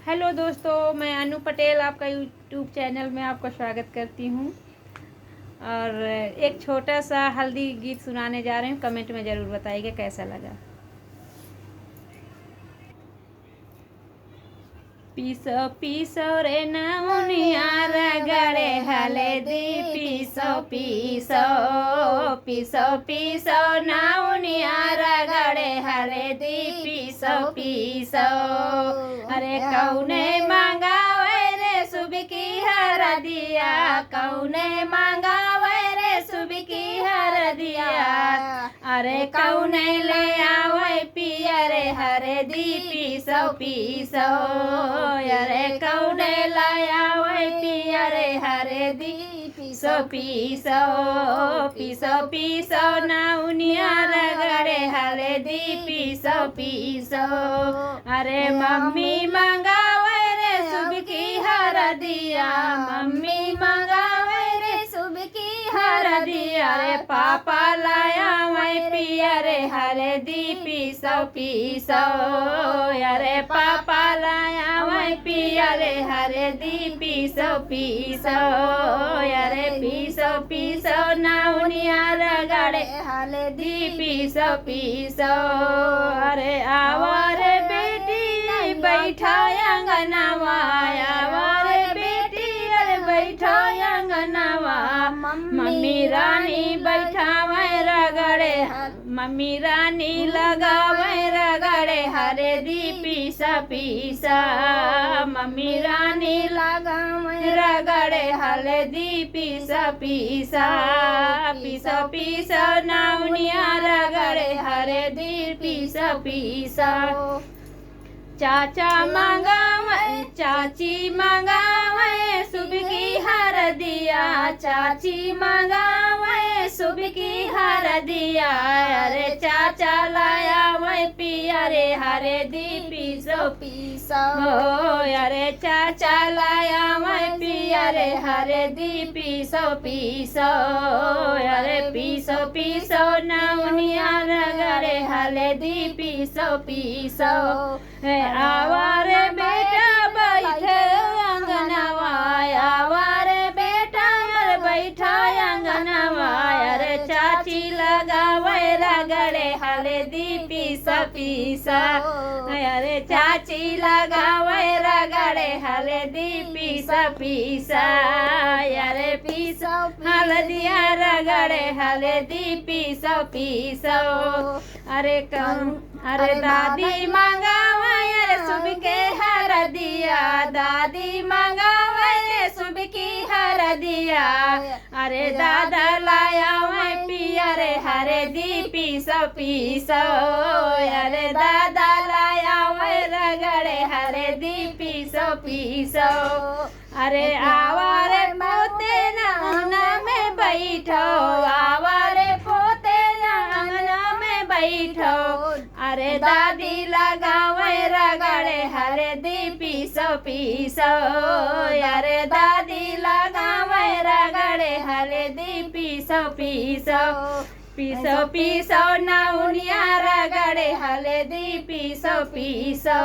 Hello दोस्तों, मैं अनु पटेल आपका यूट्यूब चैनल में आपका स्वागत करती हूँ। और एक छोटा सा हल्दी गीत सुनाने जा रही हूँ। कमेंट में ज़रूर बताइएगा कैसा लगा। पीसो पीसो रे नौनिया रगड़े हल्दी पीसो पीसो पीसो पीसो नौनिया रगड़े हल्दी पीसो पीसो। अरे कौने मंगावे रे सुबह की हरदिया, कौने मंगावे रे सुबह की हरदिया। अरे कौने ले आवे पिया रे हरदी पीसो पीसो। अरे कौने ले आवे पिया रे हरदी पीसो पीसो पीसो पीसो नौनिया रगड़े हल्दी पीसो पीसो। अरे मम्मी मंगावे रे सुबह की हरदिया, मम्मी मंगावे रे सुबह की हरदिया। अरे पापा लाया मैं पिया रे हल्दी पीसो पीसो। अरे पापा लाया मैं पिया रे हल्दी पीसो पीसो। अरे पीसो पीसो नौनिया रगड़े हल्दी पीसो पीसो। अरे आवारे बेटी बैठा अंगनवा, आवारे बेटी अरे बैठा अंगनवा। मम्मी रानी बैठावे रगड़े, मम्मी रानी लगावे रगड़े हल्दी पीसा पीसा। मम्मी रानी लगावे रगड़े हल्दी पीसा पीसा पीसो पीसो नौनिया रगड़े हल्दी पीसा पीसा। चाचा मंगावे चाची मंगावे सुबह की हरदिया, चाची मंगावे सुबह की हरदिया। अरे चाचा लाया मैं पिया रे हल्दी पीसो पीसो। अरे चाचा लाया मैं पिया रे हल्दी पीसो पीसो। अरे पीसो पीसो नौनिया रगड़े हल्दी पीसो पीसो। आवारे बेटा बैठे अंगनवा, आवारे बेटा बैठा अंगनवा। अरे चाची लगावे रगड़े हल्दी पीसा पीसा। अरे चाची लगावे रगड़े हल्दी पीसा पीसा। अरे पीसो हल्दिया रगड़े हल्दी पीसो पीसो। अरे अरे दादी मंगावे अरे सुबह के हरदिया, दादी मंगावे सुबह की हरदिया। अरे दादा लाया मैं पिया रे हल्दी पीसो पीसो। अरे दादा लाया मैं रगड़े हल्दी पीसो पीसो। अरे आवारे पोते अंगना में बैठो, आवारे पोते अंगना में बैठो। अरे दादी लगावे रगड़े हल्दी पीसो पीसो। अरे दादी लगावे रगड़े हल्दी पीसो पीसो पीसो पीसो नौनिया रगड़े हल्दी पीसो पीसो।